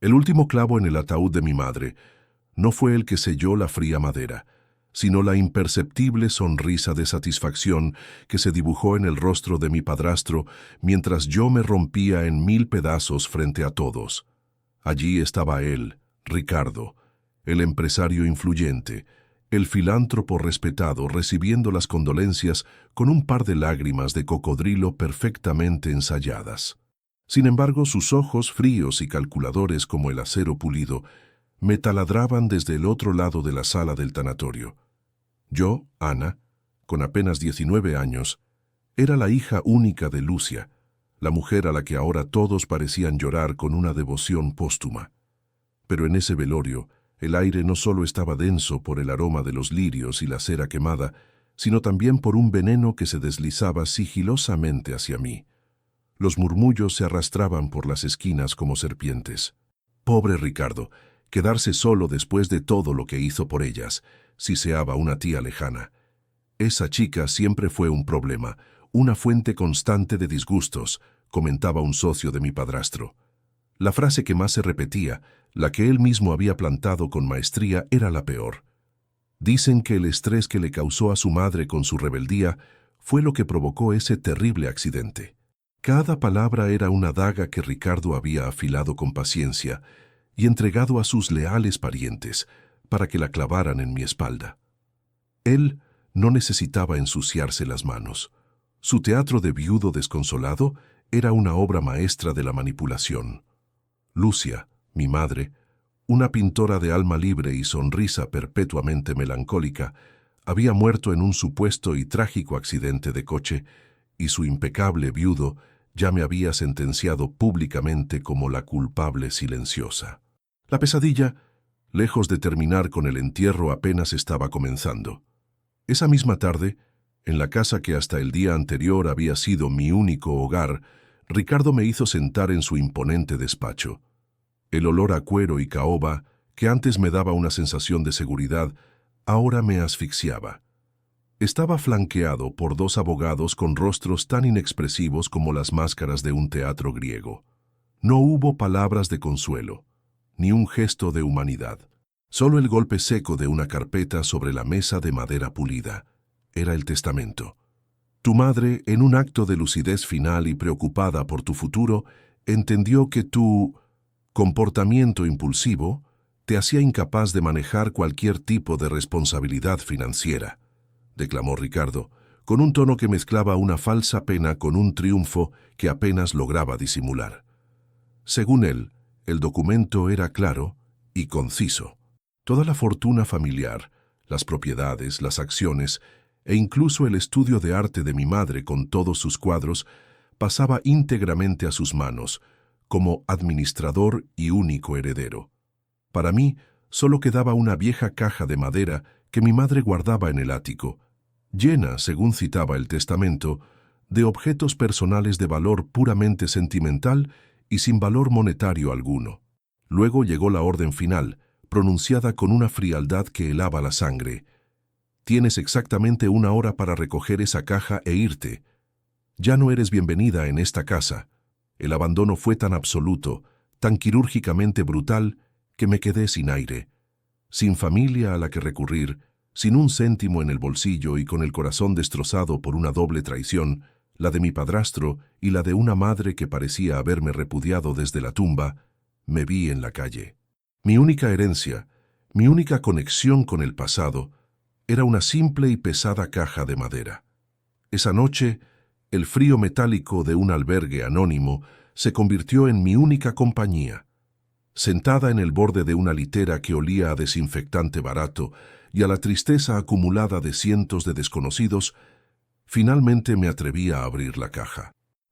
El último clavo en el ataúd de mi madre no fue el que selló la fría madera, sino la imperceptible sonrisa de satisfacción que se dibujó en el rostro de mi padrastro mientras yo me rompía en 1000 pedazos frente a todos. Allí estaba él, Ricardo, el empresario influyente, el filántropo respetado, recibiendo las condolencias con un par de lágrimas de cocodrilo perfectamente ensayadas. Sin embargo, sus ojos fríos y calculadores como el acero pulido me taladraban desde el otro lado de la sala del tanatorio. Yo, Ana, con apenas 19 años, era la hija única de Lucia, la mujer a la que ahora todos parecían llorar con una devoción póstuma. Pero en ese velorio, el aire no solo estaba denso por el aroma de los lirios y la cera quemada, sino también por un veneno que se deslizaba sigilosamente hacia mí. Los murmullos se arrastraban por las esquinas como serpientes. Pobre Ricardo, quedarse solo después de todo lo que hizo por ellas, siseaba una tía lejana. Esa chica siempre fue un problema, una fuente constante de disgustos, comentaba un socio de mi padrastro. La frase que más se repetía, la que él mismo había plantado con maestría, era la peor. Dicen que el estrés que le causó a su madre con su rebeldía fue lo que provocó ese terrible accidente. Cada palabra era una daga que Ricardo había afilado con paciencia y entregado a sus leales parientes para que la clavaran en mi espalda. Él no necesitaba ensuciarse las manos. Su teatro de viudo desconsolado era una obra maestra de la manipulación. Lucia, mi madre, una pintora de alma libre y sonrisa perpetuamente melancólica, había muerto en un supuesto y trágico accidente de coche, y su impecable viudo ya me había sentenciado públicamente como la culpable silenciosa. La pesadilla, lejos de terminar con el entierro, apenas estaba comenzando. Esa misma tarde, en la casa que hasta el día anterior había sido mi único hogar, Ricardo me hizo sentar en su imponente despacho. El olor a cuero y caoba, que antes me daba una sensación de seguridad, ahora me asfixiaba. Estaba flanqueado por 2 abogados con rostros tan inexpresivos como las máscaras de un teatro griego. No hubo palabras de consuelo, ni un gesto de humanidad. Solo el golpe seco de una carpeta sobre la mesa de madera pulida. Era el testamento. Tu madre, en un acto de lucidez final y preocupada por tu futuro, entendió que tu comportamiento impulsivo te hacía incapaz de manejar cualquier tipo de responsabilidad financiera, declamó Ricardo, con un tono que mezclaba una falsa pena con un triunfo que apenas lograba disimular. Según él, el documento era claro y conciso. Toda la fortuna familiar, las propiedades, las acciones e incluso el estudio de arte de mi madre con todos sus cuadros pasaba íntegramente a sus manos, como administrador y único heredero. Para mí, solo quedaba una vieja caja de madera que mi madre guardaba en el ático, llena, según citaba el testamento, de objetos personales de valor puramente sentimental y sin valor monetario alguno. Luego llegó la orden final, pronunciada con una frialdad que helaba la sangre. Tienes exactamente 1 hora para recoger esa caja e irte. Ya no eres bienvenida en esta casa. El abandono fue tan absoluto, tan quirúrgicamente brutal, que me quedé sin aire, sin familia a la que recurrir, sin un céntimo en el bolsillo y con el corazón destrozado por una doble traición, la de mi padrastro y la de una madre que parecía haberme repudiado desde la tumba. Me vi en la calle. Mi única herencia, mi única conexión con el pasado, era una simple y pesada caja de madera. Esa noche, el frío metálico de un albergue anónimo se convirtió en mi única compañía. Sentada en el borde de una litera que olía a desinfectante barato y a la tristeza acumulada de cientos de desconocidos, finalmente me atreví a abrir la caja.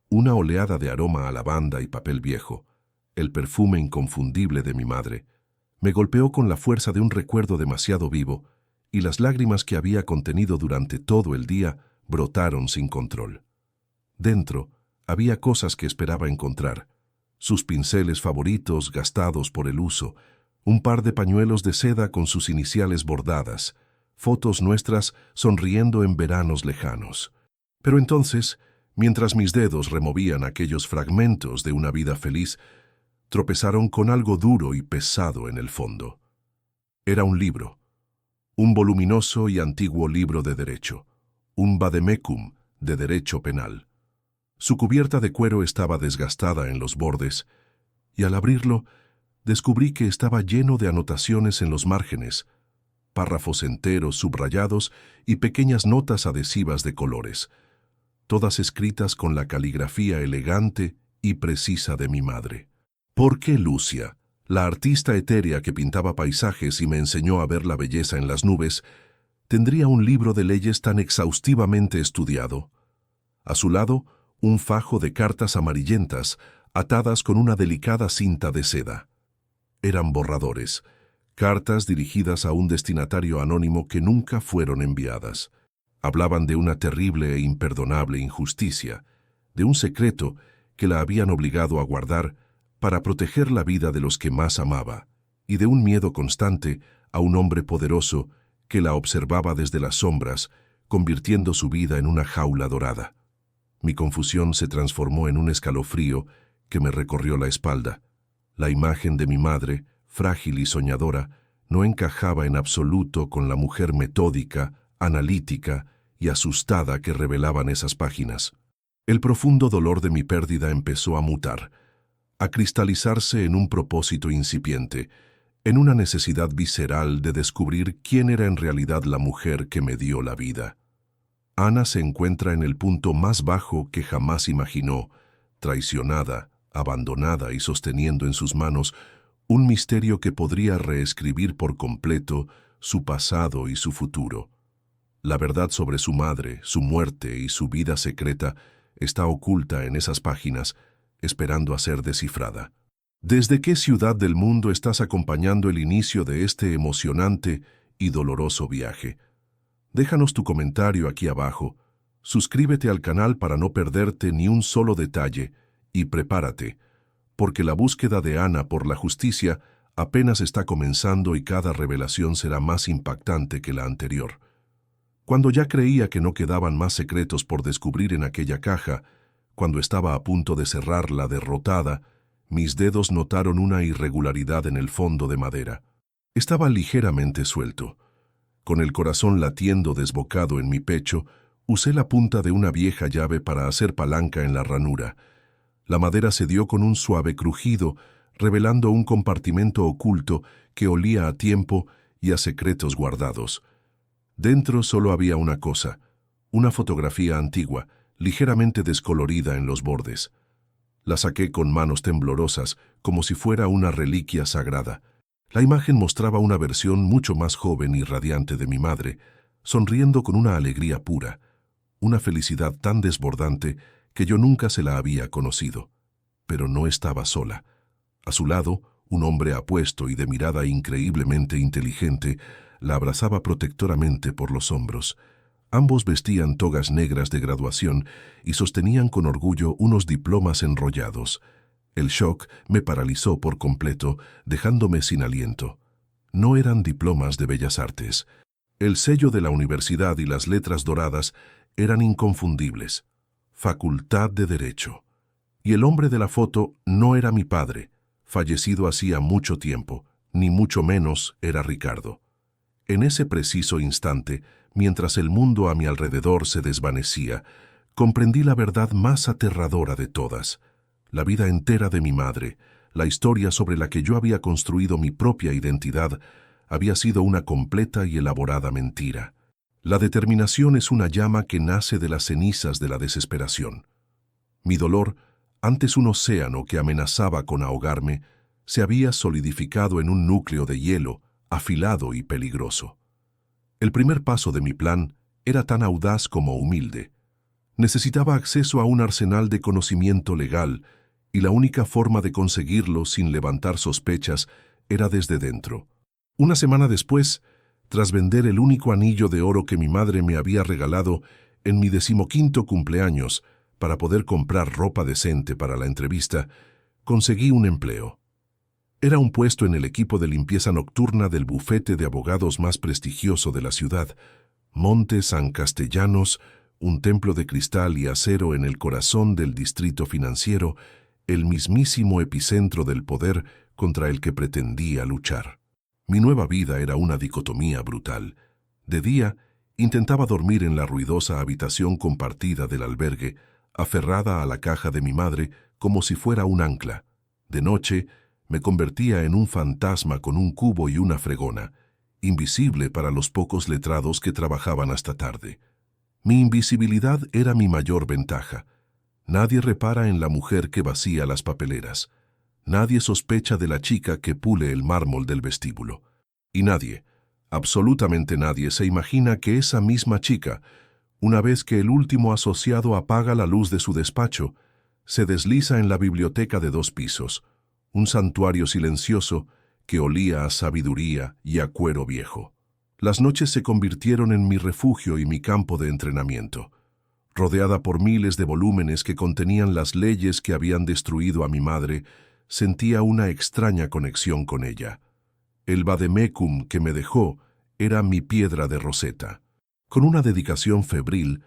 Una oleada de aroma a lavanda y papel viejo, el perfume inconfundible de mi madre, me golpeó con la fuerza de un recuerdo demasiado vivo, y las lágrimas que había contenido durante todo el día brotaron sin control. Dentro había cosas que esperaba encontrar: sus pinceles favoritos gastados por el uso, un par de pañuelos de seda con sus iniciales bordadas, fotos nuestras sonriendo en veranos lejanos. Pero entonces, mientras mis dedos removían aquellos fragmentos de una vida feliz, tropezaron con algo duro y pesado en el fondo. Era un libro, un voluminoso y antiguo libro de derecho, un vademecum de derecho penal. Su cubierta de cuero estaba desgastada en los bordes, y al abrirlo, descubrí que estaba lleno de anotaciones en los márgenes, párrafos enteros subrayados y pequeñas notas adhesivas de colores, todas escritas con la caligrafía elegante y precisa de mi madre. ¿Por qué Lucia, la artista etérea que pintaba paisajes y me enseñó a ver la belleza en las nubes, tendría un libro de leyes tan exhaustivamente estudiado? A su lado, un fajo de cartas amarillentas, atadas con una delicada cinta de seda. Eran borradores, cartas dirigidas a un destinatario anónimo que nunca fueron enviadas. Hablaban de una terrible e imperdonable injusticia, de un secreto que la habían obligado a guardar para proteger la vida de los que más amaba, y de un miedo constante a un hombre poderoso que la observaba desde las sombras, convirtiendo su vida en una jaula dorada. Mi confusión se transformó en un escalofrío que me recorrió la espalda. La imagen de mi madre, frágil y soñadora, no encajaba en absoluto con la mujer metódica, analítica y asustada que revelaban esas páginas. El profundo dolor de mi pérdida empezó a mutar, a cristalizarse en un propósito incipiente, en una necesidad visceral de descubrir quién era en realidad la mujer que me dio la vida. Ana se encuentra en el punto más bajo que jamás imaginó, traicionada, abandonada y sosteniendo en sus manos un misterio que podría reescribir por completo su pasado y su futuro. La verdad sobre su madre, su muerte y su vida secreta está oculta en esas páginas, esperando a ser descifrada. ¿Desde qué ciudad del mundo estás acompañando el inicio de este emocionante y doloroso viaje? Déjanos tu comentario aquí abajo, suscríbete al canal para no perderte ni un solo detalle y prepárate, porque la búsqueda de Ana por la justicia apenas está comenzando y cada revelación será más impactante que la anterior. Cuando ya creía que no quedaban más secretos por descubrir en aquella caja, cuando estaba a punto de cerrarla derrotada, mis dedos notaron una irregularidad en el fondo de madera. Estaba ligeramente suelto. Con el corazón latiendo desbocado en mi pecho, usé la punta de una vieja llave para hacer palanca en la ranura. La madera cedió con un suave crujido, revelando un compartimento oculto que olía a tiempo y a secretos guardados. Dentro solo había una cosa, una fotografía antigua, ligeramente descolorida en los bordes. La saqué con manos temblorosas, como si fuera una reliquia sagrada. La imagen mostraba una versión mucho más joven y radiante de mi madre, sonriendo con una alegría pura, una felicidad tan desbordante que yo nunca se la había conocido. Pero no estaba sola. A su lado, un hombre apuesto y de mirada increíblemente inteligente la abrazaba protectoramente por los hombros. Ambos vestían togas negras de graduación y sostenían con orgullo unos diplomas enrollados. El shock me paralizó por completo, dejándome sin aliento. No eran diplomas de bellas artes. El sello de la universidad y las letras doradas eran inconfundibles. Facultad de Derecho. Y el hombre de la foto no era mi padre, fallecido hacía mucho tiempo, ni mucho menos era Ricardo. En ese preciso instante, mientras el mundo a mi alrededor se desvanecía, comprendí la verdad más aterradora de todas. La vida entera de mi madre, la historia sobre la que yo había construido mi propia identidad, había sido una completa y elaborada mentira. La determinación es una llama que nace de las cenizas de la desesperación. Mi dolor, antes un océano que amenazaba con ahogarme, se había solidificado en un núcleo de hielo, afilado y peligroso. El primer paso de mi plan era tan audaz como humilde. Necesitaba acceso a un arsenal de conocimiento legal, y la única forma de conseguirlo sin levantar sospechas era desde dentro. Una semana después, tras vender el único anillo de oro que mi madre me había regalado en mi 15º cumpleaños para poder comprar ropa decente para la entrevista, conseguí un empleo. Era un puesto en el equipo de limpieza nocturna del bufete de abogados más prestigioso de la ciudad, Monte San Castellanos, un templo de cristal y acero en el corazón del distrito financiero, el mismísimo epicentro del poder contra el que pretendía luchar. Mi nueva vida era una dicotomía brutal. De día, intentaba dormir en la ruidosa habitación compartida del albergue, aferrada a la caja de mi madre como si fuera un ancla. De noche, me convertía en un fantasma con un cubo y una fregona, invisible para los pocos letrados que trabajaban hasta tarde. Mi invisibilidad era mi mayor ventaja. Nadie repara en la mujer que vacía las papeleras. Nadie sospecha de la chica que pule el mármol del vestíbulo. Y nadie, absolutamente nadie, se imagina que esa misma chica, una vez que el último asociado apaga la luz de su despacho, se desliza en la biblioteca de 2 pisos, un santuario silencioso que olía a sabiduría y a cuero viejo. Las noches se convirtieron en mi refugio y mi campo de entrenamiento. Rodeada por miles de volúmenes que contenían las leyes que habían destruido a mi madre, sentía una extraña conexión con ella. El vademecum que me dejó era mi piedra de Rosetta. Con una dedicación febril,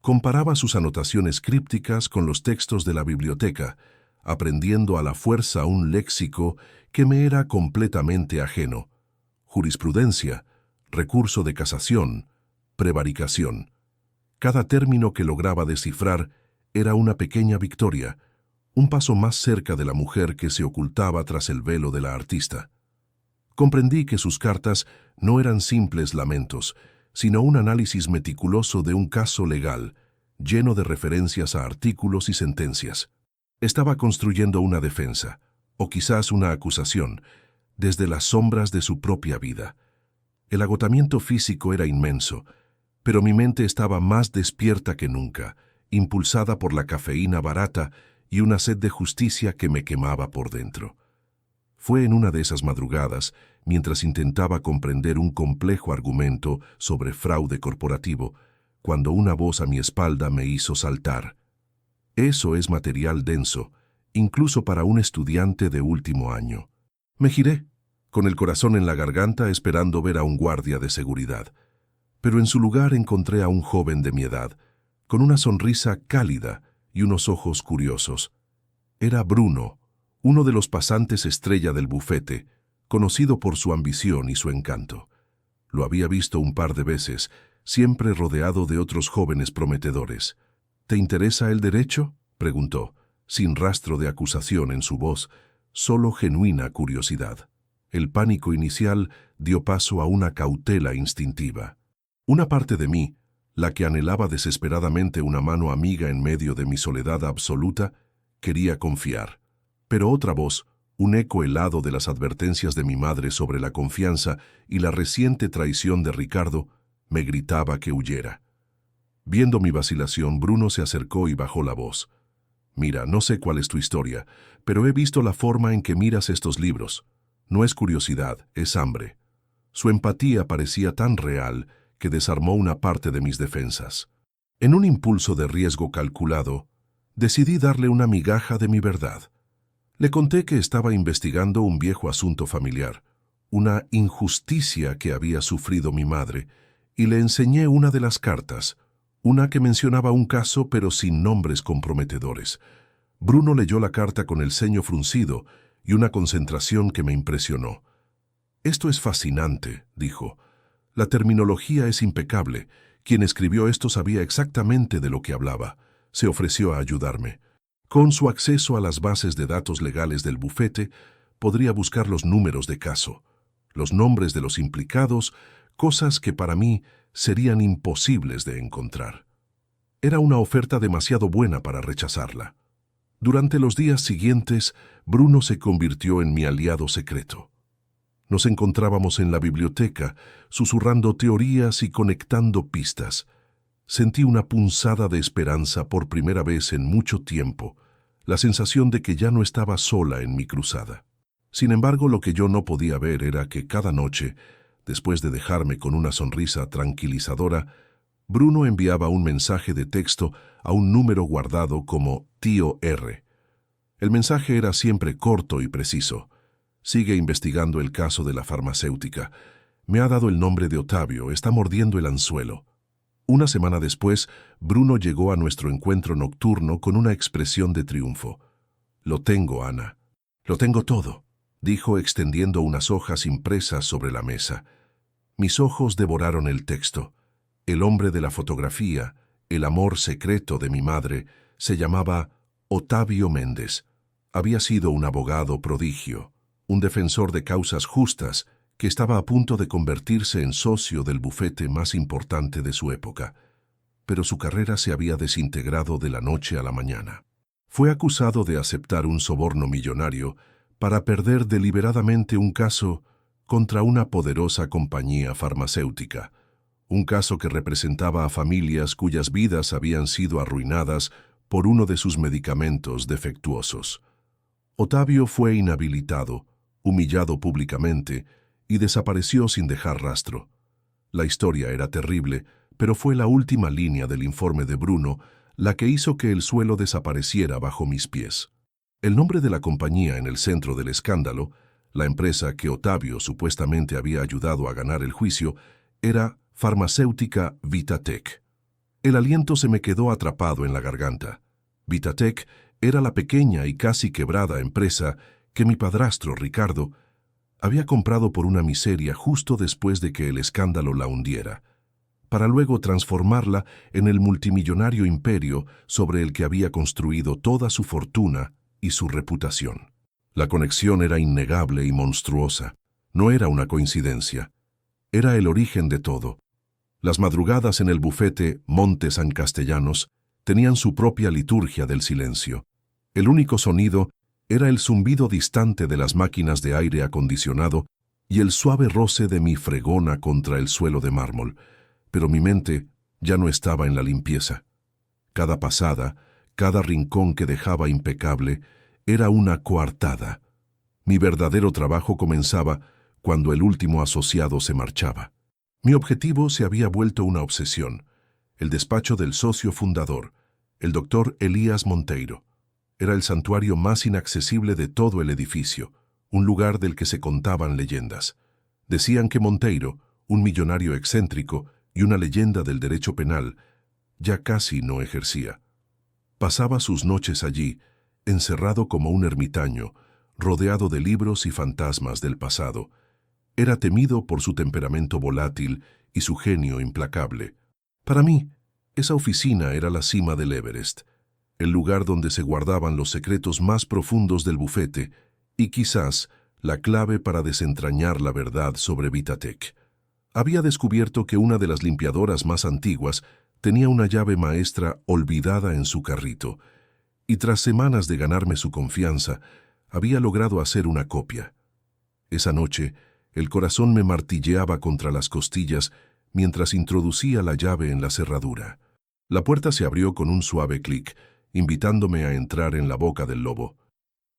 comparaba sus anotaciones crípticas con los textos de la biblioteca, aprendiendo a la fuerza un léxico que me era completamente ajeno. Jurisprudencia, recurso de casación, prevaricación. Cada término que lograba descifrar era una pequeña victoria, un paso más cerca de la mujer que se ocultaba tras el velo de la artista. Comprendí que sus cartas no eran simples lamentos, sino un análisis meticuloso de un caso legal, lleno de referencias a artículos y sentencias. Estaba construyendo una defensa, o quizás una acusación, desde las sombras de su propia vida. El agotamiento físico era inmenso, pero mi mente estaba más despierta que nunca, impulsada por la cafeína barata y una sed de justicia que me quemaba por dentro. Fue en una de esas madrugadas, mientras intentaba comprender un complejo argumento sobre fraude corporativo, cuando una voz a mi espalda me hizo saltar. Eso es material denso, incluso para un estudiante de último año. Me giré, con el corazón en la garganta esperando ver a un guardia de seguridad. Pero en su lugar encontré a un joven de mi edad, con una sonrisa cálida y unos ojos curiosos. Era Bruno, uno de los pasantes estrella del bufete, conocido por su ambición y su encanto. Lo había visto un par de veces, siempre rodeado de otros jóvenes prometedores. «¿Te interesa el derecho?», preguntó, sin rastro de acusación en su voz, solo genuina curiosidad. El pánico inicial dio paso a una cautela instintiva. Una parte de mí, la que anhelaba desesperadamente una mano amiga en medio de mi soledad absoluta, quería confiar. Pero otra voz, un eco helado de las advertencias de mi madre sobre la confianza y la reciente traición de Ricardo, me gritaba que huyera. Viendo mi vacilación, Bruno se acercó y bajó la voz. «Mira, no sé cuál es tu historia, pero he visto la forma en que miras estos libros. No es curiosidad, es hambre». Su empatía parecía tan real que desarmó una parte de mis defensas. En un impulso de riesgo calculado, decidí darle una migaja de mi verdad. Le conté que estaba investigando un viejo asunto familiar, una injusticia que había sufrido mi madre, y le enseñé una de las cartas, una que mencionaba un caso pero sin nombres comprometedores. Bruno leyó la carta con el ceño fruncido y una concentración que me impresionó. «Esto es fascinante», dijo. «La terminología es impecable. Quien escribió esto sabía exactamente de lo que hablaba. Se ofreció a ayudarme. Con su acceso a las bases de datos legales del bufete, podría buscar los números de caso, los nombres de los implicados, cosas que para mí serían imposibles de encontrar». Era una oferta demasiado buena para rechazarla. Durante los días siguientes, Bruno se convirtió en mi aliado secreto. Nos encontrábamos en la biblioteca, susurrando teorías y conectando pistas. Sentí una punzada de esperanza por primera vez en mucho tiempo, la sensación de que ya no estaba sola en mi cruzada. Sin embargo, lo que yo no podía ver era que cada noche, después de dejarme con una sonrisa tranquilizadora, Bruno enviaba un mensaje de texto a un número guardado como Tío R. El mensaje era siempre corto y preciso. «Sigue investigando el caso de la farmacéutica. Me ha dado el nombre de Ottavio, está mordiendo el anzuelo». Una semana después, Bruno llegó a nuestro encuentro nocturno con una expresión de triunfo. Lo tengo, Ana. Lo tengo todo, dijo extendiendo unas hojas impresas sobre la mesa. Mis ojos devoraron el texto. El hombre de la fotografía, el amor secreto de mi madre, se llamaba Otavio Méndez. Había sido un abogado prodigio, un defensor de causas justas, que estaba a punto de convertirse en socio del bufete más importante de su época. Pero su carrera se había desintegrado de la noche a la mañana. Fue acusado de aceptar un soborno millonario para perder deliberadamente un caso contra una poderosa compañía farmacéutica, un caso que representaba a familias cuyas vidas habían sido arruinadas por uno de sus medicamentos defectuosos. Otavio fue inhabilitado, humillado públicamente, y desapareció sin dejar rastro. La historia era terrible, pero fue la última línea del informe de Bruno la que hizo que el suelo desapareciera bajo mis pies. El nombre de la compañía en el centro del escándalo, la empresa que Otavio supuestamente había ayudado a ganar el juicio, era Farmacéutica Vitatec. El aliento se me quedó atrapado en la garganta. Vitatec era la pequeña y casi quebrada empresa que mi padrastro, Ricardo, había comprado por una miseria justo después de que el escándalo la hundiera, para luego transformarla en el multimillonario imperio sobre el que había construido toda su fortuna y su reputación. La conexión era innegable y monstruosa. No era una coincidencia. Era el origen de todo. Las madrugadas en el bufete Monte San Castellanos tenían su propia liturgia del silencio. El único sonido era el zumbido distante de las máquinas de aire acondicionado y el suave roce de mi fregona contra el suelo de mármol, pero mi mente ya no estaba en la limpieza. Cada pasada, cada rincón que dejaba impecable, era una coartada. Mi verdadero trabajo comenzaba cuando el último asociado se marchaba. Mi objetivo se había vuelto una obsesión: el despacho del socio fundador, el doctor Elías Monteiro. Era el santuario más inaccesible de todo el edificio, un lugar del que se contaban leyendas. Decían que Monteiro, un millonario excéntrico y una leyenda del derecho penal, ya casi no ejercía. Pasaba sus noches allí, encerrado como un ermitaño, rodeado de libros y fantasmas del pasado. Era temido por su temperamento volátil y su genio implacable. Para mí, esa oficina era la cima del Everest, el lugar donde se guardaban los secretos más profundos del bufete y quizás la clave para desentrañar la verdad sobre Vitatec. Había descubierto que una de las limpiadoras más antiguas tenía una llave maestra olvidada en su carrito, y tras semanas de ganarme su confianza, había logrado hacer una copia. Esa noche, el corazón me martilleaba contra las costillas mientras introducía la llave en la cerradura. La puerta se abrió con un suave clic, invitándome a entrar en la boca del lobo.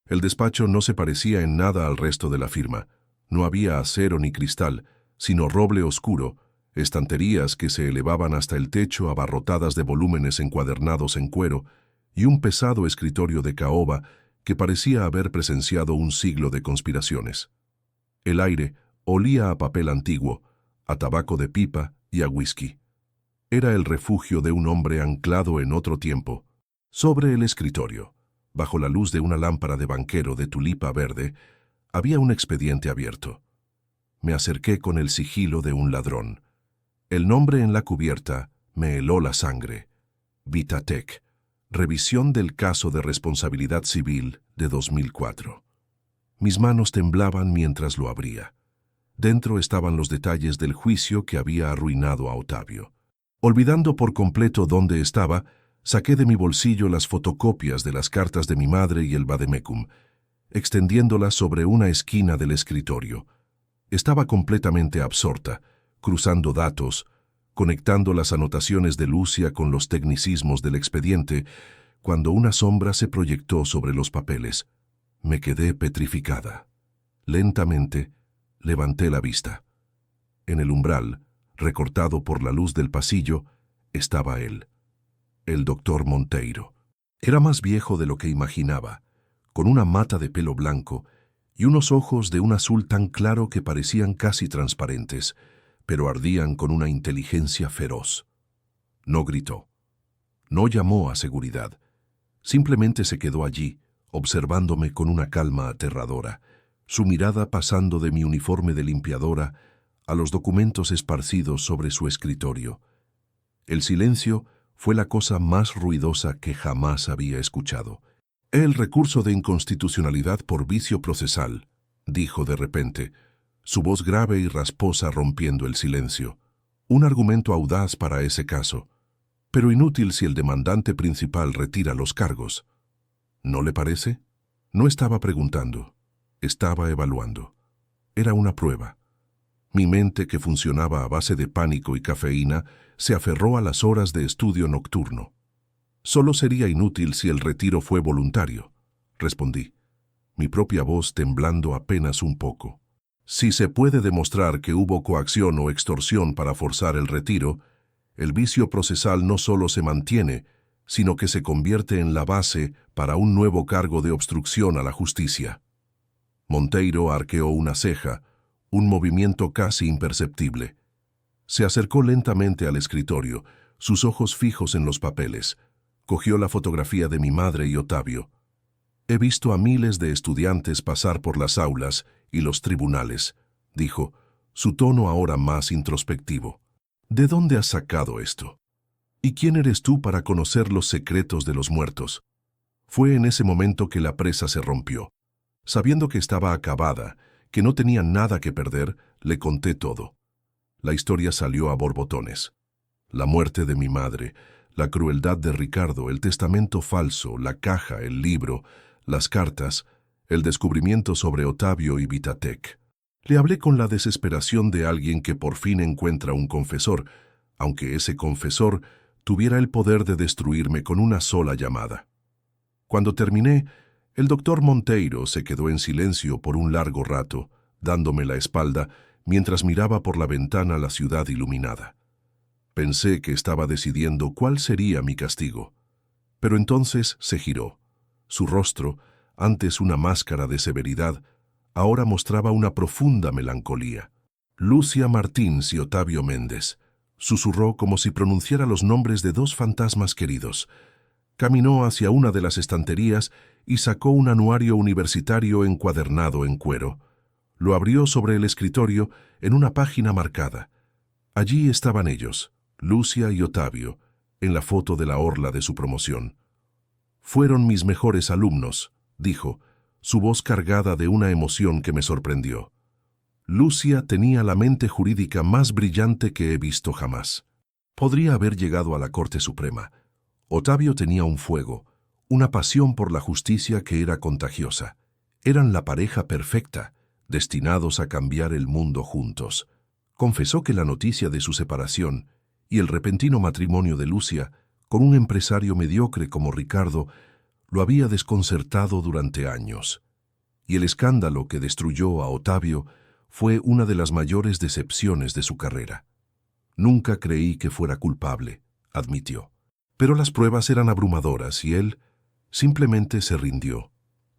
El despacho no se parecía en nada al resto de la firma. No había acero ni cristal, sino roble oscuro, estanterías que se elevaban hasta el techo abarrotadas de volúmenes encuadernados en cuero y un pesado escritorio de caoba que parecía haber presenciado un siglo de conspiraciones. El aire olía a papel antiguo, a tabaco de pipa y a whisky. Era el refugio de un hombre anclado en otro tiempo. Sobre el escritorio, bajo la luz de una lámpara de banquero de tulipa verde, había un expediente abierto. Me acerqué con el sigilo de un ladrón. El nombre en la cubierta me heló la sangre. Vitatec. Revisión del caso de responsabilidad civil de 2004. Mis manos temblaban mientras lo abría. Dentro estaban los detalles del juicio que había arruinado a Otavio. Olvidando por completo dónde estaba, saqué de mi bolsillo las fotocopias de las cartas de mi madre y el vademecum, extendiéndolas sobre una esquina del escritorio. Estaba completamente absorta, cruzando datos, conectando las anotaciones de Lucia con los tecnicismos del expediente, cuando una sombra se proyectó sobre los papeles. Me quedé petrificada. Lentamente, levanté la vista. En el umbral, recortado por la luz del pasillo, estaba él, el doctor Monteiro. Era más viejo de lo que imaginaba, con una mata de pelo blanco y unos ojos de un azul tan claro que parecían casi transparentes, pero ardían con una inteligencia feroz. No gritó. No llamó a seguridad. Simplemente se quedó allí, observándome con una calma aterradora, su mirada pasando de mi uniforme de limpiadora a los documentos esparcidos sobre su escritorio. El silencio fue la cosa más ruidosa que jamás había escuchado. El recurso de inconstitucionalidad por vicio procesal, dijo de repente, su voz grave y rasposa rompiendo el silencio. Un argumento audaz para ese caso, pero inútil si el demandante principal retira los cargos. ¿No le parece? No estaba preguntando, estaba evaluando. Era una prueba. Mi mente, que funcionaba a base de pánico y cafeína, se aferró a las horas de estudio nocturno. Solo sería inútil si el retiro fue voluntario, respondí, mi propia voz temblando apenas un poco. Si se puede demostrar que hubo coacción o extorsión para forzar el retiro, el vicio procesal no solo se mantiene, sino que se convierte en la base para un nuevo cargo de obstrucción a la justicia. Monteiro arqueó una ceja, un movimiento casi imperceptible. Se acercó lentamente al escritorio, sus ojos fijos en los papeles. Cogió la fotografía de mi madre y Otavio. He visto a miles de estudiantes pasar por las aulas y los tribunales, dijo, su tono ahora más introspectivo. ¿De dónde has sacado esto? ¿Y quién eres tú para conocer los secretos de los muertos? Fue en ese momento que la presa se rompió. Sabiendo que estaba acabada, que no tenía nada que perder, le conté todo. La historia salió a borbotones. La muerte de mi madre, la crueldad de Ricardo, el testamento falso, la caja, el libro, las cartas, el descubrimiento sobre Otavio y Vitatec. Le hablé con la desesperación de alguien que por fin encuentra un confesor, aunque ese confesor tuviera el poder de destruirme con una sola llamada. Cuando terminé, el doctor Monteiro se quedó en silencio por un largo rato, dándome la espalda, mientras miraba por la ventana la ciudad iluminada. Pensé que estaba decidiendo cuál sería mi castigo. Pero entonces se giró. Su rostro, antes una máscara de severidad, ahora mostraba una profunda melancolía. Lucia Martins y Otavio Méndez, susurró como si pronunciara los nombres de dos fantasmas queridos. Caminó hacia una de las estanterías y sacó un anuario universitario encuadernado en cuero. Lo abrió sobre el escritorio en una página marcada. Allí estaban ellos, Lucia y Otavio, en la foto de la orla de su promoción. Fueron mis mejores alumnos, dijo, su voz cargada de una emoción que me sorprendió. Lucia tenía la mente jurídica más brillante que he visto jamás. Podría haber llegado a la Corte Suprema. Otavio tenía un fuego, una pasión por la justicia que era contagiosa. Eran la pareja perfecta, destinados a cambiar el mundo juntos. Confesó que la noticia de su separación y el repentino matrimonio de Lucia con un empresario mediocre como Ricardo lo había desconcertado durante años. Y el escándalo que destruyó a Otavio fue una de las mayores decepciones de su carrera. Nunca creí que fuera culpable, admitió. Pero las pruebas eran abrumadoras y él simplemente se rindió,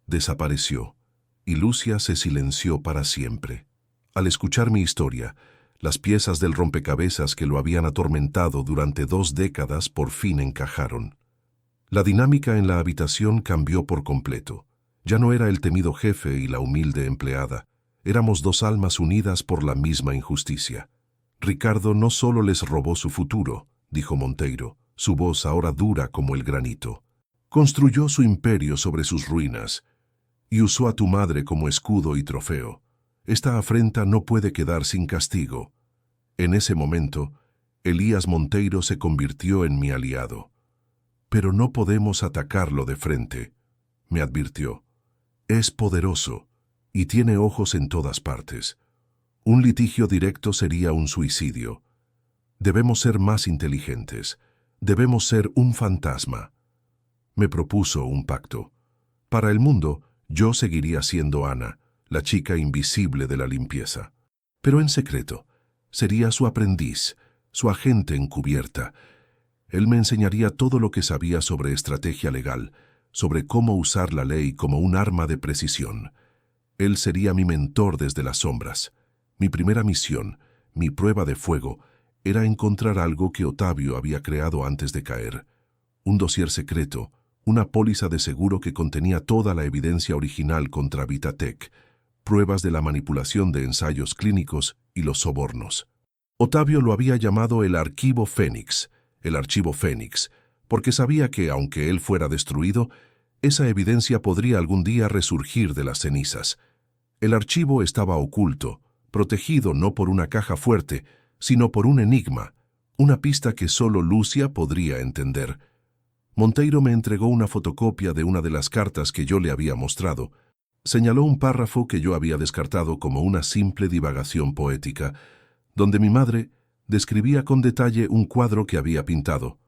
desapareció, y Lucia se silenció para siempre. Al escuchar mi historia, las piezas del rompecabezas que lo habían atormentado durante 2 décadas por fin encajaron. La dinámica en la habitación cambió por completo. Ya no era el temido jefe y la humilde empleada. Éramos 2 almas unidas por la misma injusticia. Ricardo no solo les robó su futuro, dijo Monteiro, su voz ahora dura como el granito. Construyó su imperio sobre sus ruinas y usó a tu madre como escudo y trofeo. Esta afrenta no puede quedar sin castigo. En ese momento, Elías Monteiro se convirtió en mi aliado. Pero no podemos atacarlo de frente, me advirtió. Es poderoso y tiene ojos en todas partes. Un litigio directo sería un suicidio. Debemos ser más inteligentes. Debemos ser un fantasma. Me propuso un pacto. Para el mundo, yo seguiría siendo Ana, la chica invisible de la limpieza. Pero en secreto, sería su aprendiz, su agente encubierta. Él me enseñaría todo lo que sabía sobre estrategia legal, sobre cómo usar la ley como un arma de precisión. Él sería mi mentor desde las sombras. Mi primera misión, mi prueba de fuego, era encontrar algo que Otavio había creado antes de caer. Un dossier secreto, una póliza de seguro que contenía toda la evidencia original contra Vitatech, pruebas de la manipulación de ensayos clínicos y los sobornos. Otavio lo había llamado el archivo Fénix, porque sabía que, aunque él fuera destruido, esa evidencia podría algún día resurgir de las cenizas. El archivo estaba oculto, protegido no por una caja fuerte, sino por un enigma, una pista que solo Lucia podría entender. Monteiro me entregó una fotocopia de una de las cartas que yo le había mostrado. Señaló un párrafo que yo había descartado como una simple divagación poética, donde mi madre describía con detalle un cuadro que había pintado.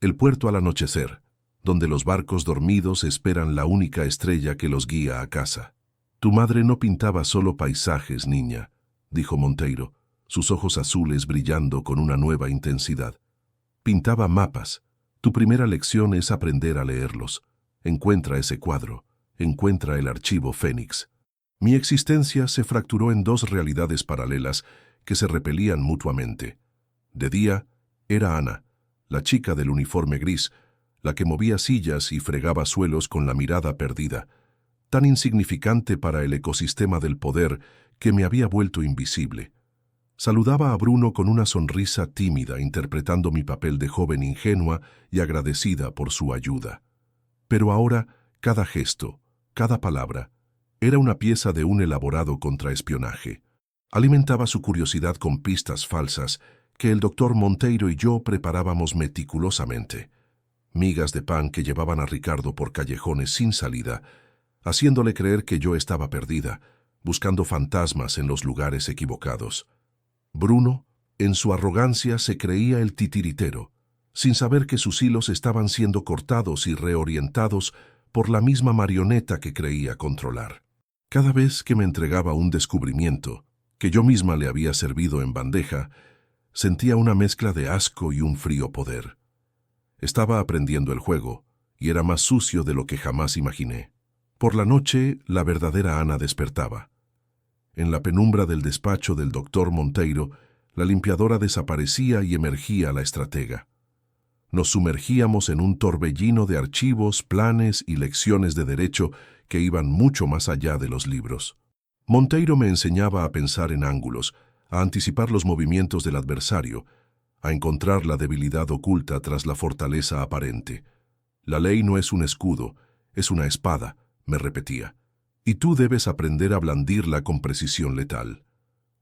El puerto al anochecer, donde los barcos dormidos esperan la única estrella que los guía a casa. Tu madre no pintaba solo paisajes, niña, dijo Monteiro, sus ojos azules brillando con una nueva intensidad. Pintaba mapas. Tu primera lección es aprender a leerlos. Encuentra ese cuadro. Encuentra el archivo Fénix. Mi existencia se fracturó en dos realidades paralelas que se repelían mutuamente. De día, era Ana, la chica del uniforme gris, la que movía sillas y fregaba suelos con la mirada perdida, tan insignificante para el ecosistema del poder que me había vuelto invisible. Saludaba a Bruno con una sonrisa tímida, interpretando mi papel de joven ingenua y agradecida por su ayuda. Pero ahora, cada gesto, cada palabra, era una pieza de un elaborado contraespionaje. Alimentaba su curiosidad con pistas falsas que el doctor Monteiro y yo preparábamos meticulosamente. Migas de pan que llevaban a Ricardo por callejones sin salida, haciéndole creer que yo estaba perdida, buscando fantasmas en los lugares equivocados. Bruno, en su arrogancia, se creía el titiritero, sin saber que sus hilos estaban siendo cortados y reorientados por la misma marioneta que creía controlar. Cada vez que me entregaba un descubrimiento, que yo misma le había servido en bandeja, sentía una mezcla de asco y un frío poder. Estaba aprendiendo el juego, y era más sucio de lo que jamás imaginé. Por la noche, la verdadera Ana despertaba. En la penumbra del despacho del doctor Monteiro, la limpiadora desaparecía y emergía la estratega. Nos sumergíamos en un torbellino de archivos, planes y lecciones de derecho que iban mucho más allá de los libros. Monteiro me enseñaba a pensar en ángulos, a anticipar los movimientos del adversario, a encontrar la debilidad oculta tras la fortaleza aparente. La ley no es un escudo, es una espada, me repetía. Y tú debes aprender a blandirla con precisión letal.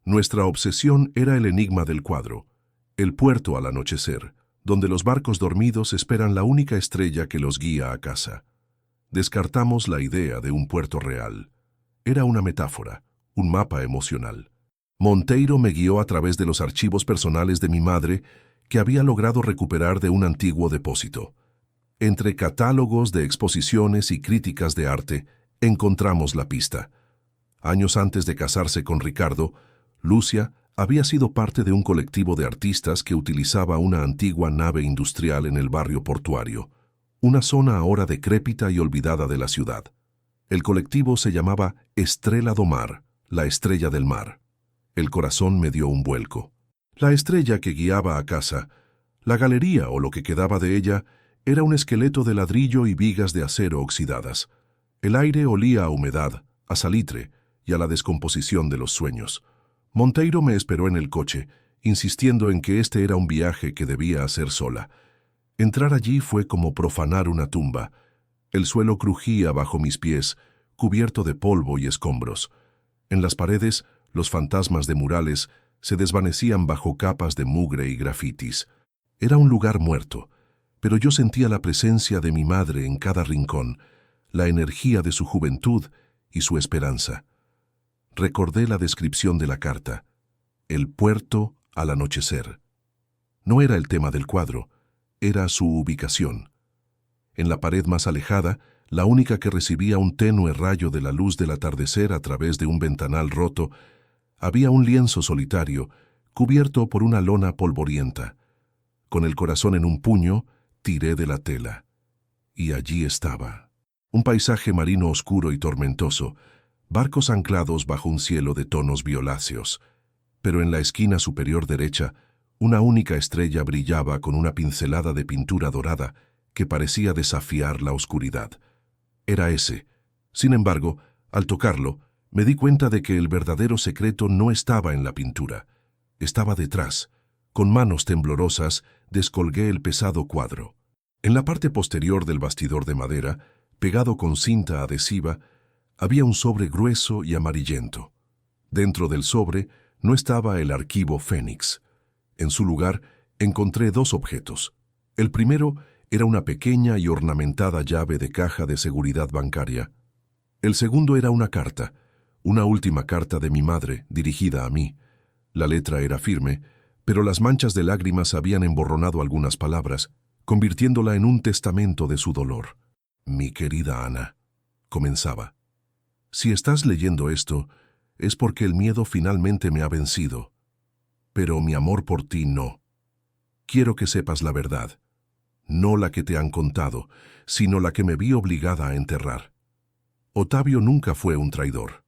Nuestra obsesión era el enigma del cuadro, el puerto al anochecer, donde los barcos dormidos esperan la única estrella que los guía a casa. Descartamos la idea de un puerto real. Era una metáfora, un mapa emocional. Monteiro me guió a través de los archivos personales de mi madre que había logrado recuperar de un antiguo depósito. Entre catálogos de exposiciones y críticas de arte, encontramos la pista. Años antes de casarse con Ricardo, Lucia había sido parte de un colectivo de artistas que utilizaba una antigua nave industrial en el barrio portuario, una zona ahora decrépita y olvidada de la ciudad. El colectivo se llamaba Estrela do Mar, la estrella del mar. El corazón me dio un vuelco. La estrella que guiaba a casa, la galería o lo que quedaba de ella, era un esqueleto de ladrillo y vigas de acero oxidadas. El aire olía a humedad, a salitre y a la descomposición de los sueños. Monteiro me esperó en el coche, insistiendo en que este era un viaje que debía hacer sola. Entrar allí fue como profanar una tumba. El suelo crujía bajo mis pies, cubierto de polvo y escombros. En las paredes, los fantasmas de murales se desvanecían bajo capas de mugre y grafitis. Era un lugar muerto, pero yo sentía la presencia de mi madre en cada rincón, la energía de su juventud y su esperanza. Recordé la descripción de la carta, el puerto al anochecer. No era el tema del cuadro, era su ubicación. En la pared más alejada, la única que recibía un tenue rayo de la luz del atardecer a través de un ventanal roto, había un lienzo solitario, cubierto por una lona polvorienta. Con el corazón en un puño, tiré de la tela. Y allí estaba. Un paisaje marino oscuro y tormentoso, barcos anclados bajo un cielo de tonos violáceos. Pero en la esquina superior derecha, una única estrella brillaba con una pincelada de pintura dorada, que parecía desafiar la oscuridad. Era ese. Sin embargo, al tocarlo, me di cuenta de que el verdadero secreto no estaba en la pintura. Estaba detrás. Con manos temblorosas, descolgué el pesado cuadro. En la parte posterior del bastidor de madera, pegado con cinta adhesiva, había un sobre grueso y amarillento. Dentro del sobre no estaba el archivo Fénix. En su lugar, encontré dos objetos. El primero era una pequeña y ornamentada llave de caja de seguridad bancaria. El segundo era una carta, una última carta de mi madre, dirigida a mí. La letra era firme, pero las manchas de lágrimas habían emborronado algunas palabras, convirtiéndola en un testamento de su dolor. Mi querida Ana, comenzaba. Si estás leyendo esto, es porque el miedo finalmente me ha vencido. Pero mi amor por ti no. Quiero que sepas la verdad. No la que te han contado, sino la que me vi obligada a enterrar. Otavio nunca fue un traidor.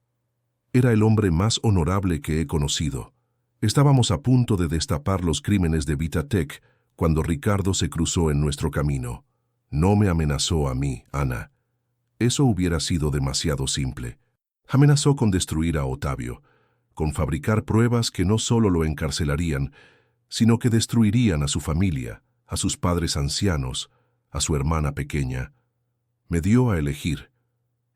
Era el hombre más honorable que he conocido. Estábamos a punto de destapar los crímenes de Vitatech cuando Ricardo se cruzó en nuestro camino. No me amenazó a mí, Ana. Eso hubiera sido demasiado simple. Amenazó con destruir a Otavio, con fabricar pruebas que no solo lo encarcelarían, sino que destruirían a su familia, a sus padres ancianos, a su hermana pequeña. Me dio a elegir,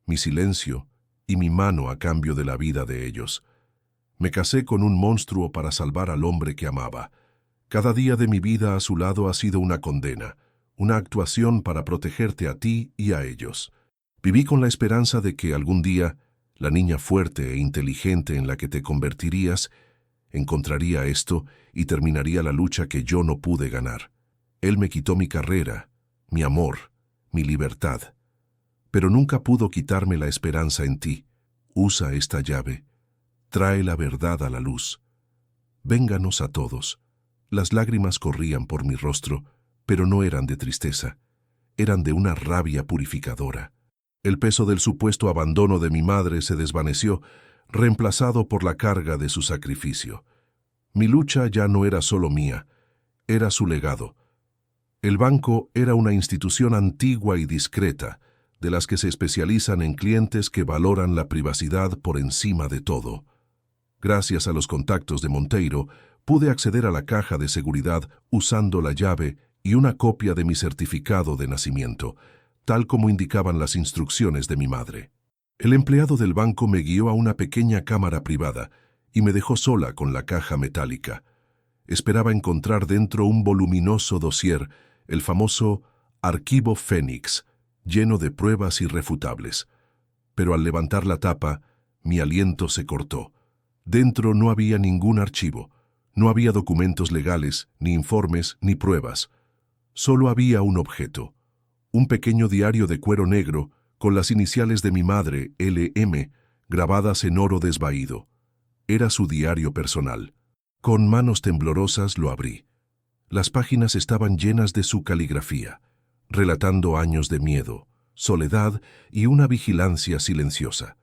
mi silencio y mi mano a cambio de la vida de ellos. Me casé con un monstruo para salvar al hombre que amaba. Cada día de mi vida a su lado ha sido una condena, una actuación para protegerte a ti y a ellos. Viví con la esperanza de que algún día, la niña fuerte e inteligente en la que te convertirías, encontraría esto y terminaría la lucha que yo no pude ganar. Él me quitó mi carrera, mi amor, mi libertad. Pero nunca pudo quitarme la esperanza en ti. Usa esta llave. Trae la verdad a la luz. Vénganos a todos. Las lágrimas corrían por mi rostro, pero no eran de tristeza. Eran de una rabia purificadora. El peso del supuesto abandono de mi madre se desvaneció, reemplazado por la carga de su sacrificio. Mi lucha ya no era solo mía, era su legado. El banco era una institución antigua y discreta, de las que se especializan en clientes que valoran la privacidad por encima de todo. Gracias a los contactos de Monteiro, pude acceder a la caja de seguridad usando la llave y una copia de mi certificado de nacimiento, tal como indicaban las instrucciones de mi madre. El empleado del banco me guió a una pequeña cámara privada y me dejó sola con la caja metálica. Esperaba encontrar dentro un voluminoso dossier, el famoso Archivo Fénix, lleno de pruebas irrefutables. Pero al levantar la tapa, mi aliento se cortó. Dentro no había ningún archivo, no había documentos legales, ni informes, ni pruebas. Solo había un objeto, un pequeño diario de cuero negro con las iniciales de mi madre, LM, grabadas en oro desvaído. Era su diario personal. Con manos temblorosas lo abrí. Las páginas estaban llenas de su caligrafía, relatando años de miedo, soledad y una vigilancia silenciosa.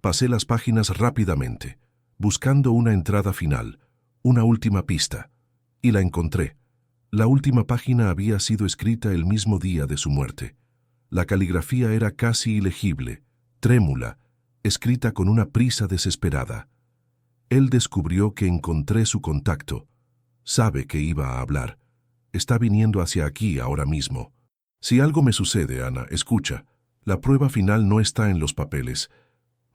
Pasé las páginas rápidamente, buscando una entrada final, una última pista, y la encontré. La última página había sido escrita el mismo día de su muerte. La caligrafía era casi ilegible, trémula, escrita con una prisa desesperada. Él descubrió que encontré su contacto. Sabe que iba a hablar. Está viniendo hacia aquí ahora mismo. Si algo me sucede, Ana, escucha. La prueba final no está en los papeles.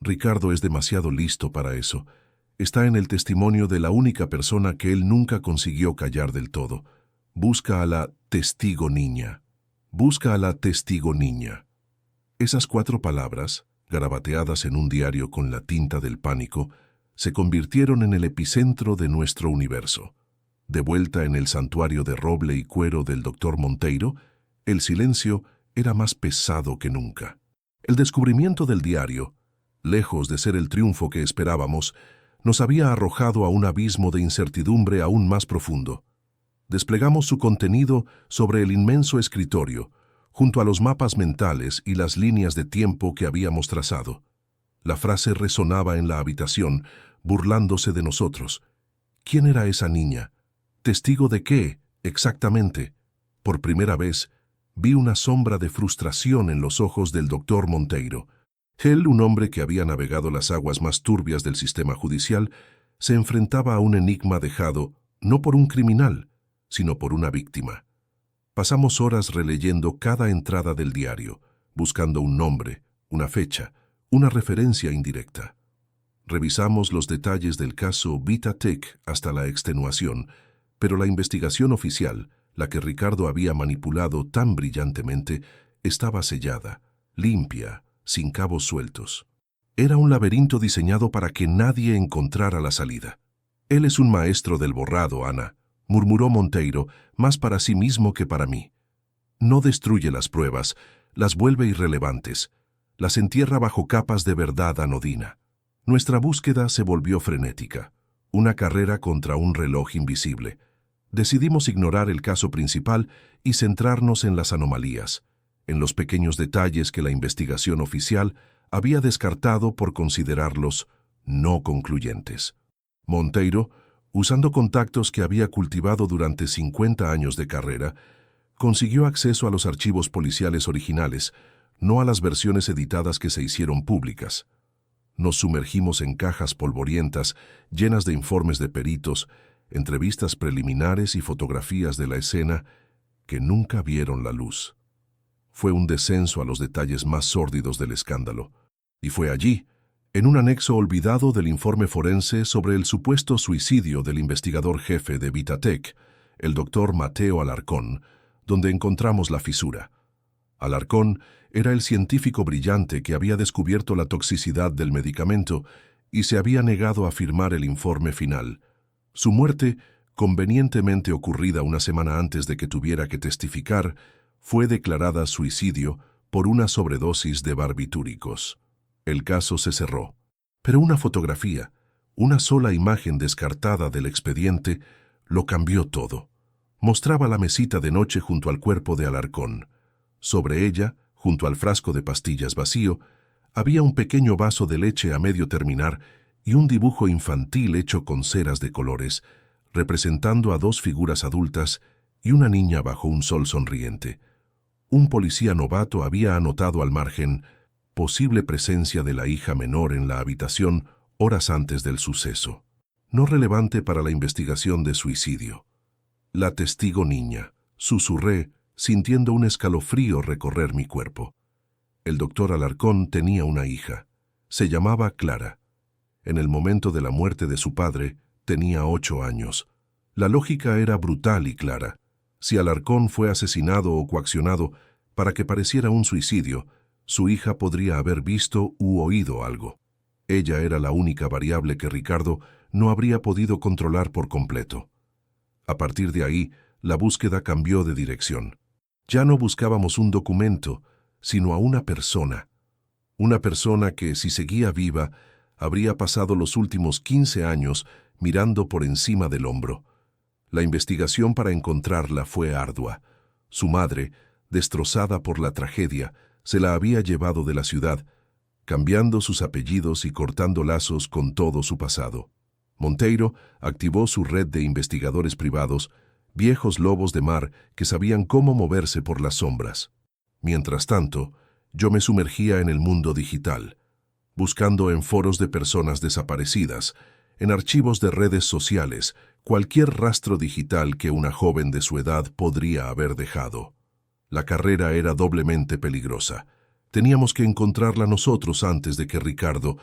Ricardo es demasiado listo para eso. Está en el testimonio de la única persona que él nunca consiguió callar del todo. Busca a la testigo niña. Busca a la testigo niña. Esas 4 palabras, garabateadas en un diario con la tinta del pánico, se convirtieron en el epicentro de nuestro universo. De vuelta en el santuario de roble y cuero del doctor Monteiro, el silencio era más pesado que nunca. El descubrimiento del diario, lejos de ser el triunfo que esperábamos, nos había arrojado a un abismo de incertidumbre aún más profundo. Desplegamos su contenido sobre el inmenso escritorio, junto a los mapas mentales y las líneas de tiempo que habíamos trazado. La frase resonaba en la habitación, burlándose de nosotros. ¿Quién era esa niña? ¿Testigo de qué, exactamente? Por primera vez, vi una sombra de frustración en los ojos del doctor Monteiro. Él, un hombre que había navegado las aguas más turbias del sistema judicial, se enfrentaba a un enigma dejado no por un criminal, sino por una víctima. Pasamos horas releyendo cada entrada del diario, buscando un nombre, una fecha, una referencia indirecta. Revisamos los detalles del caso Vitatech hasta la extenuación, pero la investigación oficial, la que Ricardo había manipulado tan brillantemente, estaba sellada, limpia, sin cabos sueltos. Era un laberinto diseñado para que nadie encontrara la salida. «Él es un maestro del borrado, Ana», murmuró Monteiro, más para sí mismo que para mí. «No destruye las pruebas, las vuelve irrelevantes, las entierra bajo capas de verdad anodina». Nuestra búsqueda se volvió frenética, una carrera contra un reloj invisible. Decidimos ignorar el caso principal y centrarnos en las anomalías, en los pequeños detalles que la investigación oficial había descartado por considerarlos no concluyentes. Monteiro, usando contactos que había cultivado durante 50 años de carrera, consiguió acceso a los archivos policiales originales, no a las versiones editadas que se hicieron públicas. Nos sumergimos en cajas polvorientas, llenas de informes de peritos, entrevistas preliminares y fotografías de la escena que nunca vieron la luz. Fue un descenso a los detalles más sórdidos del escándalo. Y fue allí, en un anexo olvidado del informe forense sobre el supuesto suicidio del investigador jefe de Vitatech, el doctor Mateo Alarcón, donde encontramos la fisura. Alarcón era el científico brillante que había descubierto la toxicidad del medicamento y se había negado a firmar el informe final. Su muerte, convenientemente ocurrida una semana antes de que tuviera que testificar, fue declarada suicidio por una sobredosis de barbitúricos. El caso se cerró. Pero una fotografía, una sola imagen descartada del expediente, lo cambió todo. Mostraba la mesita de noche junto al cuerpo de Alarcón. Sobre ella, junto al frasco de pastillas vacío, había un pequeño vaso de leche a medio terminar y un dibujo infantil hecho con ceras de colores, representando a dos figuras adultas y una niña bajo un sol sonriente. Un policía novato había anotado al margen posible presencia de la hija menor en la habitación horas antes del suceso. No relevante para la investigación de suicidio. La testigo niña, susurré, sintiendo un escalofrío recorrer mi cuerpo. El doctor Alarcón tenía una hija. Se llamaba Clara. En el momento de la muerte de su padre, tenía 8 años. La lógica era brutal y clara. Si Alarcón fue asesinado o coaccionado para que pareciera un suicidio, su hija podría haber visto u oído algo. Ella era la única variable que Ricardo no habría podido controlar por completo. A partir de ahí, la búsqueda cambió de dirección. Ya no buscábamos un documento, sino a una persona. Una persona que, si seguía viva, habría pasado los últimos 15 años mirando por encima del hombro. La investigación para encontrarla fue ardua. Su madre, destrozada por la tragedia, se la había llevado de la ciudad, cambiando sus apellidos y cortando lazos con todo su pasado. Monteiro activó su red de investigadores privados, viejos lobos de mar que sabían cómo moverse por las sombras. Mientras tanto, yo me sumergía en el mundo digital, buscando en foros de personas desaparecidas, en archivos de redes sociales, cualquier rastro digital que una joven de su edad podría haber dejado. La carrera era doblemente peligrosa. Teníamos que encontrarla nosotros antes de que Ricardo,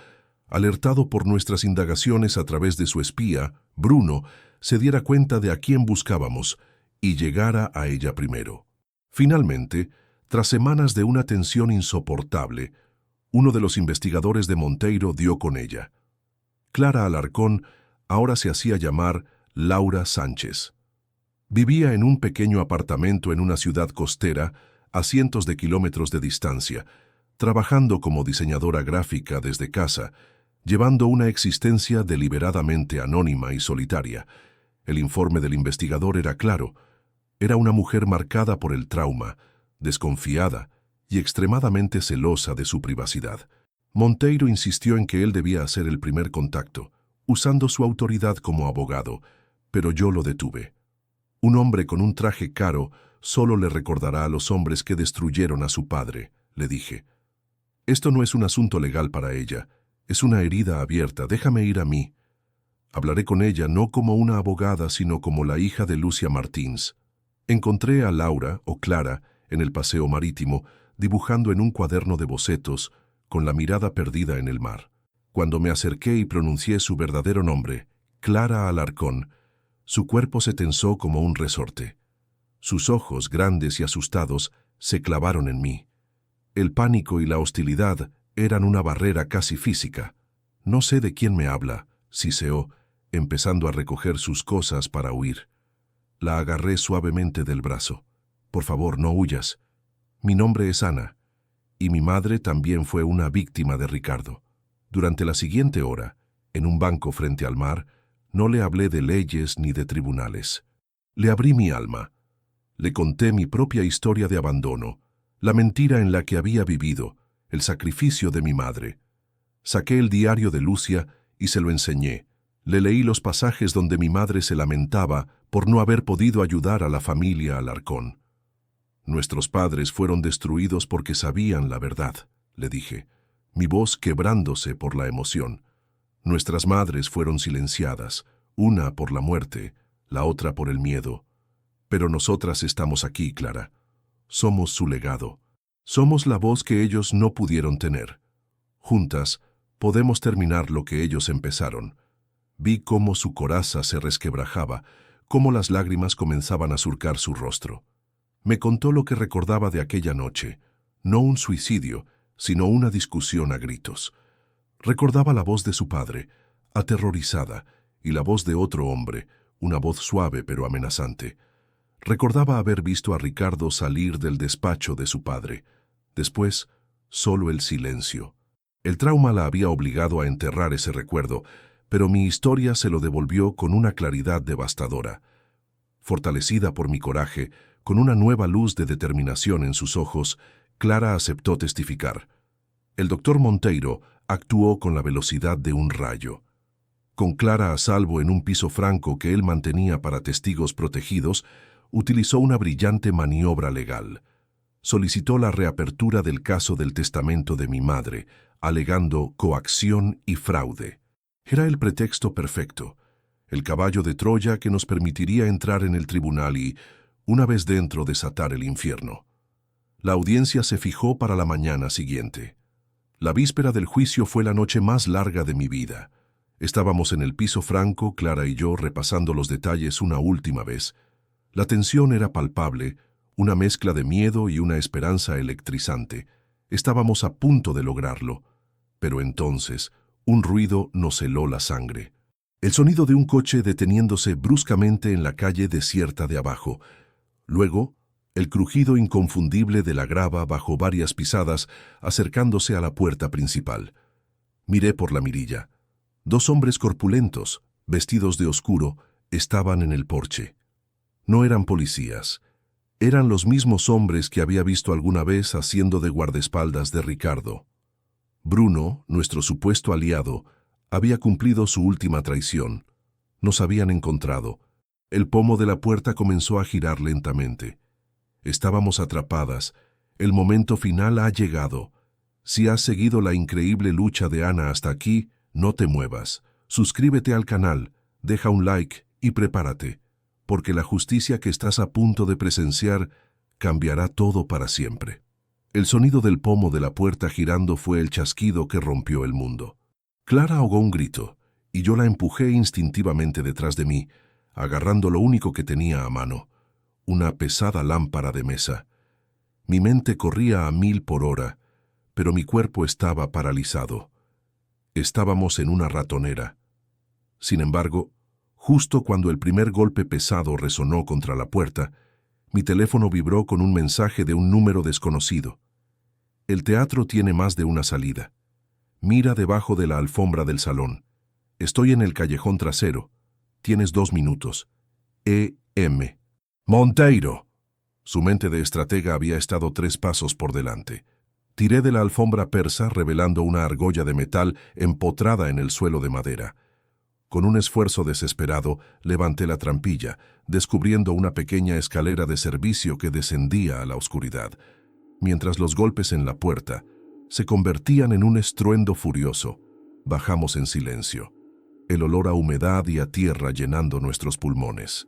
alertado por nuestras indagaciones a través de su espía, Bruno, se diera cuenta de a quién buscábamos y llegara a ella primero. Finalmente, tras semanas de una tensión insoportable, uno de los investigadores de Monteiro dio con ella. Clara Alarcón ahora se hacía llamar Laura Sánchez. Vivía en un pequeño apartamento en una ciudad costera a cientos de kilómetros de distancia, trabajando como diseñadora gráfica desde casa, llevando una existencia deliberadamente anónima y solitaria. El informe del investigador era claro. Era una mujer marcada por el trauma, desconfiada y extremadamente celosa de su privacidad. Monteiro insistió en que él debía hacer el primer contacto, usando su autoridad como abogado, pero yo lo detuve. Un hombre con un traje caro solo le recordará a los hombres que destruyeron a su padre, le dije. Esto no es un asunto legal para ella, es una herida abierta, déjame ir a mí. Hablaré con ella no como una abogada, sino como la hija de Lucia Martins. Encontré a Laura, o Clara, en el paseo marítimo, dibujando en un cuaderno de bocetos, con la mirada perdida en el mar. Cuando me acerqué y pronuncié su verdadero nombre, Clara Alarcón, su cuerpo se tensó como un resorte. Sus ojos, grandes y asustados, se clavaron en mí. El pánico y la hostilidad eran una barrera casi física. No sé de quién me habla, siseó, empezando a recoger sus cosas para huir. La agarré suavemente del brazo. Por favor, no huyas. Mi nombre es Ana, y mi madre también fue una víctima de Ricardo. Durante la siguiente hora, en un banco frente al mar, no le hablé de leyes ni de tribunales. Le abrí mi alma. Le conté mi propia historia de abandono, la mentira en la que había vivido, el sacrificio de mi madre. Saqué el diario de Lucia y se lo enseñé. Le leí los pasajes donde mi madre se lamentaba por no haber podido ayudar a la familia Alarcón. Nuestros padres fueron destruidos porque sabían la verdad, le dije, mi voz quebrándose por la emoción. Nuestras madres fueron silenciadas, una por la muerte, la otra por el miedo. Pero nosotras estamos aquí, Clara. Somos su legado. Somos la voz que ellos no pudieron tener. Juntas, podemos terminar lo que ellos empezaron. Vi cómo su coraza se resquebrajaba, cómo las lágrimas comenzaban a surcar su rostro. Me contó lo que recordaba de aquella noche, no un suicidio, sino una discusión a gritos. Recordaba la voz de su padre, aterrorizada, y la voz de otro hombre, una voz suave pero amenazante. Recordaba haber visto a Ricardo salir del despacho de su padre. Después, solo el silencio. El trauma la había obligado a enterrar ese recuerdo, pero mi historia se lo devolvió con una claridad devastadora. Fortalecida por mi coraje, con una nueva luz de determinación en sus ojos, Clara aceptó testificar. El doctor Monteiro actuó con la velocidad de un rayo. Con Clara a salvo en un piso franco que él mantenía para testigos protegidos, utilizó una brillante maniobra legal. Solicitó la reapertura del caso del testamento de mi madre, alegando coacción y fraude. Era el pretexto perfecto, el caballo de Troya que nos permitiría entrar en el tribunal y, una vez dentro, desatar el infierno. La audiencia se fijó para la mañana siguiente. La víspera del juicio fue la noche más larga de mi vida. Estábamos en el piso franco, Clara y yo, repasando los detalles una última vez. La tensión era palpable, una mezcla de miedo y una esperanza electrizante. Estábamos a punto de lograrlo. Pero entonces, un ruido nos heló la sangre. El sonido de un coche deteniéndose bruscamente en la calle desierta de abajo. Luego, el crujido inconfundible de la grava bajo varias pisadas acercándose a la puerta principal. Miré por la mirilla. 2 hombres corpulentos, vestidos de oscuro, estaban en el porche. No eran policías. Eran los mismos hombres que había visto alguna vez haciendo de guardaespaldas de Ricardo. Bruno, nuestro supuesto aliado, había cumplido su última traición. Nos habían encontrado. El pomo de la puerta comenzó a girar lentamente. Estábamos atrapadas. El momento final ha llegado. Si has seguido la increíble lucha de Ana hasta aquí, no te muevas. Suscríbete al canal, deja un like y prepárate, porque la justicia que estás a punto de presenciar cambiará todo para siempre. El sonido del pomo de la puerta girando fue el chasquido que rompió el mundo. Clara ahogó un grito, y yo la empujé instintivamente detrás de mí, agarrando lo único que tenía a mano, una pesada lámpara de mesa. Mi mente corría a 1000 por hora, pero mi cuerpo estaba paralizado. Estábamos en una ratonera. Sin embargo, justo cuando el primer golpe pesado resonó contra la puerta, mi teléfono vibró con un mensaje de un número desconocido. El teatro tiene más de una salida. Mira debajo de la alfombra del salón. Estoy en el callejón trasero. Tienes 2 minutos. E.M. Monteiro. Su mente de estratega había estado 3 pasos por delante. Tiré de la alfombra persa revelando una argolla de metal empotrada en el suelo de madera. Con un esfuerzo desesperado, levanté la trampilla, descubriendo una pequeña escalera de servicio que descendía a la oscuridad, mientras los golpes en la puerta se convertían en un estruendo furioso. Bajamos en silencio, el olor a humedad y a tierra llenando nuestros pulmones.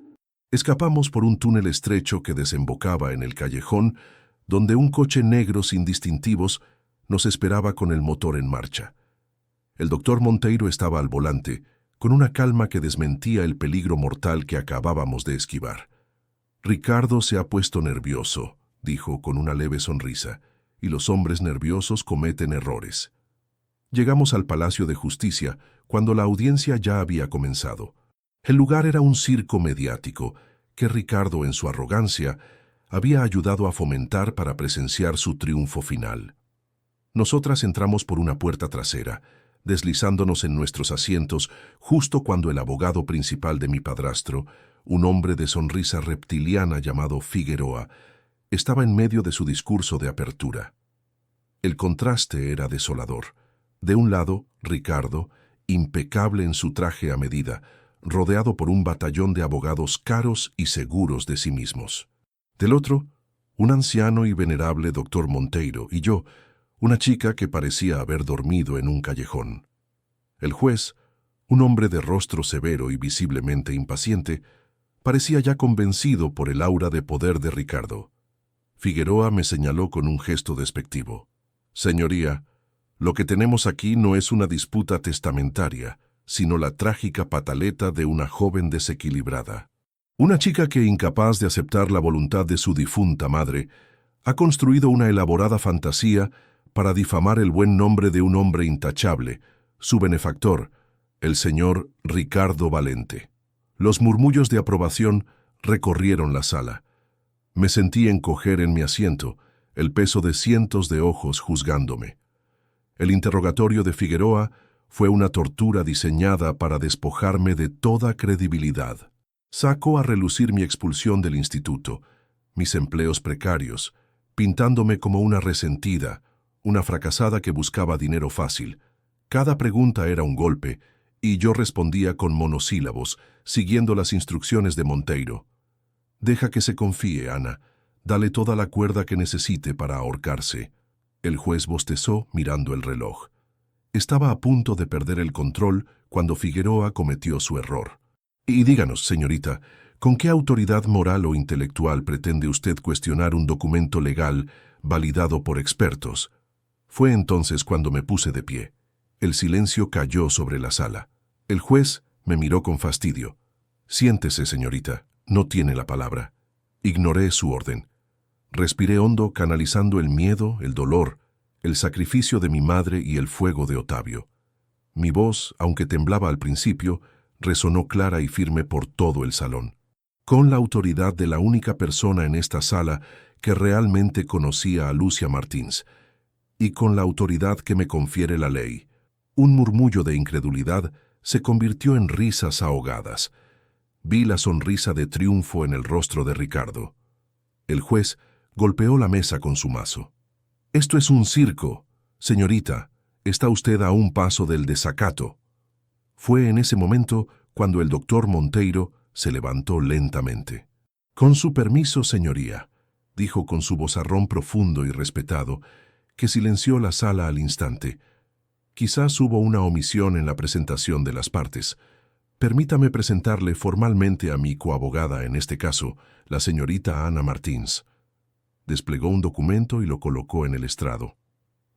Escapamos por un túnel estrecho que desembocaba en el callejón, donde un coche negro sin distintivos nos esperaba con el motor en marcha. El doctor Monteiro estaba al volante, con una calma que desmentía el peligro mortal que acabábamos de esquivar. «Ricardo se ha puesto nervioso», dijo con una leve sonrisa, «y los hombres nerviosos cometen errores». Llegamos al Palacio de Justicia cuando la audiencia ya había comenzado. El lugar era un circo mediático que Ricardo, en su arrogancia, había ayudado a fomentar para presenciar su triunfo final. Nosotras entramos por una puerta trasera, deslizándonos en nuestros asientos justo cuando el abogado principal de mi padrastro, un hombre de sonrisa reptiliana llamado Figueroa, estaba en medio de su discurso de apertura. El contraste era desolador. De un lado, Ricardo, impecable en su traje a medida, rodeado por un batallón de abogados caros y seguros de sí mismos. Del otro, un anciano y venerable doctor Monteiro y yo, una chica que parecía haber dormido en un callejón. El juez, un hombre de rostro severo y visiblemente impaciente, parecía ya convencido por el aura de poder de Ricardo. Figueroa me señaló con un gesto despectivo. «Señoría, lo que tenemos aquí no es una disputa testamentaria, sino la trágica pataleta de una joven desequilibrada. Una chica que, incapaz de aceptar la voluntad de su difunta madre, ha construido una elaborada fantasía para difamar el buen nombre de un hombre intachable, su benefactor, el señor Ricardo Valente». Los murmullos de aprobación recorrieron la sala. Me sentí encoger en mi asiento, el peso de cientos de ojos juzgándome. El interrogatorio de Figueroa fue una tortura diseñada para despojarme de toda credibilidad. Sacó a relucir mi expulsión del instituto, mis empleos precarios, pintándome como una resentida, una fracasada que buscaba dinero fácil. Cada pregunta era un golpe, y yo respondía con monosílabos, siguiendo las instrucciones de Monteiro. «Deja que se confíe, Ana. Dale toda la cuerda que necesite para ahorcarse». El juez bostezó mirando el reloj. Estaba a punto de perder el control cuando Figueroa cometió su error. «Y díganos, señorita, ¿con qué autoridad moral o intelectual pretende usted cuestionar un documento legal validado por expertos?» Fue entonces cuando me puse de pie. El silencio cayó sobre la sala. El juez me miró con fastidio. «Siéntese, señorita, no tiene la palabra». Ignoré su orden. Respiré hondo, canalizando el miedo, el dolor, el sacrificio de mi madre y el fuego de Otavio. Mi voz, aunque temblaba al principio, resonó clara y firme por todo el salón. Con la autoridad de la única persona en esta sala que realmente conocía a Lucia Martins, y con la autoridad que me confiere la ley. Un murmullo de incredulidad se convirtió en risas ahogadas. Vi la sonrisa de triunfo en el rostro de Ricardo. El juez golpeó la mesa con su mazo. «Esto es un circo. Señorita, está usted a un paso del desacato». Fue en ese momento cuando el doctor Monteiro se levantó lentamente. «Con su permiso, señoría», dijo con su vozarrón profundo y respetado, que silenció la sala al instante. Quizás hubo una omisión en la presentación de las partes. Permítame presentarle formalmente a mi coabogada en este caso, la señorita Ana Martins. Desplegó un documento y lo colocó en el estrado.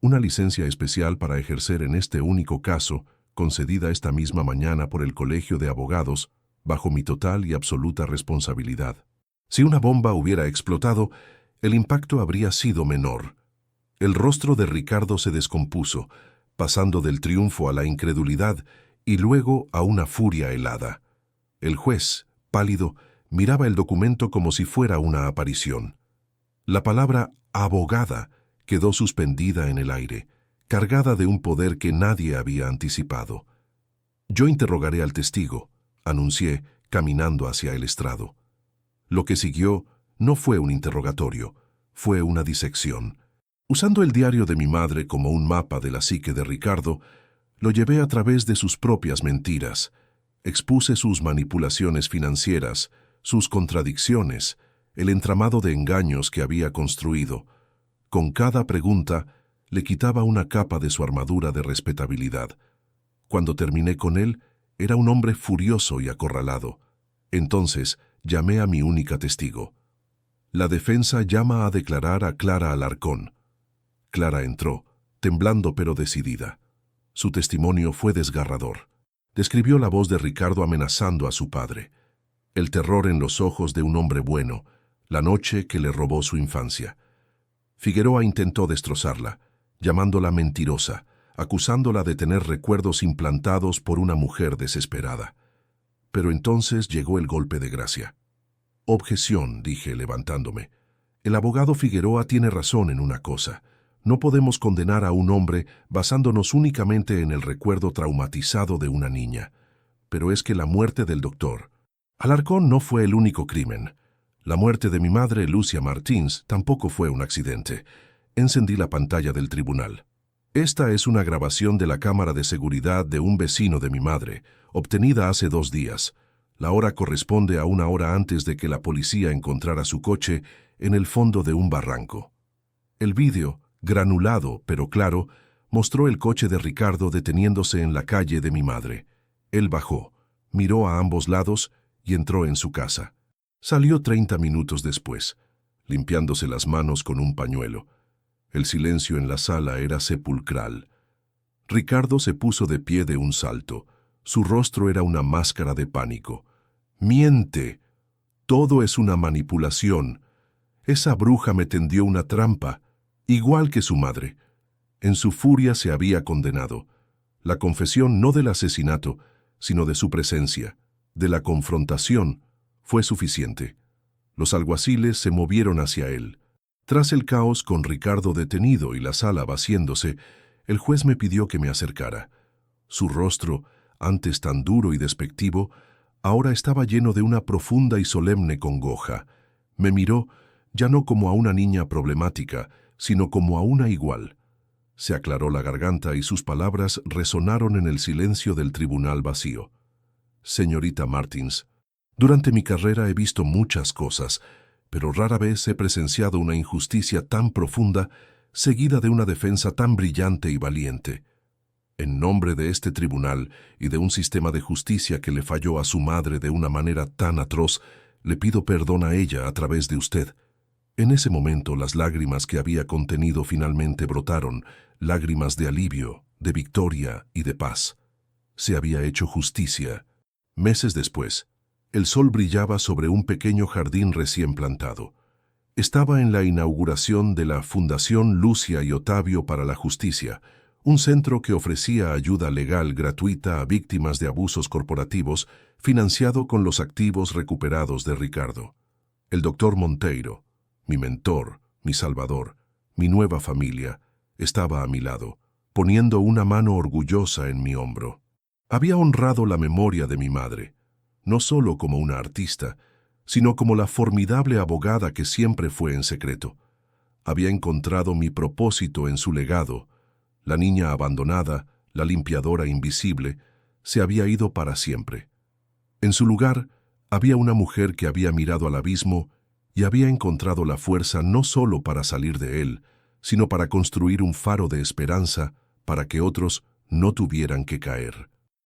Una licencia especial para ejercer en este único caso, concedida esta misma mañana por el Colegio de Abogados, bajo mi total y absoluta responsabilidad. Si una bomba hubiera explotado, el impacto habría sido menor. El rostro de Ricardo se descompuso, pasando del triunfo a la incredulidad y luego a una furia helada. El juez, pálido, miraba el documento como si fuera una aparición. La palabra «abogada» quedó suspendida en el aire, cargada de un poder que nadie había anticipado. «Yo interrogaré al testigo», anuncié, caminando hacia el estrado. Lo que siguió no fue un interrogatorio, fue una disección. Usando el diario de mi madre como un mapa de la psique de Ricardo, lo llevé a través de sus propias mentiras, Expuse sus manipulaciones financieras, sus contradicciones, el entramado de engaños que había construido. Con cada pregunta, le quitaba una capa de su armadura de respetabilidad. Cuando terminé con él, era un hombre furioso y acorralado. Entonces, llamé a mi única testigo. La defensa llama a declarar a Clara Alarcón. Clara entró, temblando pero decidida. Su testimonio fue desgarrador. Describió la voz de Ricardo amenazando a su padre, el terror en los ojos de un hombre bueno, la noche que le robó su infancia. Figueroa intentó destrozarla, llamándola mentirosa, acusándola de tener recuerdos implantados por una mujer desesperada. Pero entonces llegó el golpe de gracia. Objeción, dije levantándome. El abogado Figueroa tiene razón en una cosa. No podemos condenar a un hombre basándonos únicamente en el recuerdo traumatizado de una niña. Pero es que la muerte del doctor Alarcón no fue el único crimen. La muerte de mi madre, Lucia Martins, tampoco fue un accidente. Encendí la pantalla del tribunal. Esta es una grabación de la cámara de seguridad de un vecino de mi madre, obtenida hace 2 días. La hora corresponde a una hora antes de que la policía encontrara su coche en el fondo de un barranco. El vídeo, granulado pero claro, mostró el coche de Ricardo deteniéndose en la calle de mi madre. Él bajó, miró a ambos lados y entró en su casa. Salió 30 minutos después, limpiándose las manos con un pañuelo. El silencio en la sala era sepulcral. Ricardo se puso de pie de un salto. Su rostro era una máscara de pánico. ¡Miente! Todo es una manipulación. Esa bruja me tendió una trampa, igual que su madre. En su furia se había condenado. La confesión no del asesinato, sino de su presencia, de la confrontación, fue suficiente. Los alguaciles se movieron hacia él. Tras el caos con Ricardo detenido y la sala vaciándose, el juez me pidió que me acercara. Su rostro, antes tan duro y despectivo, ahora estaba lleno de una profunda y solemne congoja. Me miró, ya no como a una niña problemática, sino como a una igual. Se aclaró la garganta y sus palabras resonaron en el silencio del tribunal vacío. Señorita Martins, durante mi carrera he visto muchas cosas, pero rara vez he presenciado una injusticia tan profunda, seguida de una defensa tan brillante y valiente. En nombre de este tribunal y de un sistema de justicia que le falló a su madre de una manera tan atroz, le pido perdón a ella a través de usted. En ese momento las lágrimas que había contenido finalmente brotaron, lágrimas de alivio, de victoria y de paz. Se había hecho justicia. Meses después, el sol brillaba sobre un pequeño jardín recién plantado. Estaba en la inauguración de la Fundación Lucia y Otavio para la Justicia, un centro que ofrecía ayuda legal gratuita a víctimas de abusos corporativos, financiado con los activos recuperados de Ricardo. El doctor Monteiro, mi mentor, mi salvador, mi nueva familia, estaba a mi lado, poniendo una mano orgullosa en mi hombro. Había honrado la memoria de mi madre, no solo como una artista, sino como la formidable abogada que siempre fue en secreto. Había encontrado mi propósito en su legado. La niña abandonada, la limpiadora invisible, se había ido para siempre. En su lugar, había una mujer que había mirado al abismo y había encontrado la fuerza no solo para salir de él, sino para construir un faro de esperanza para que otros no tuvieran que caer.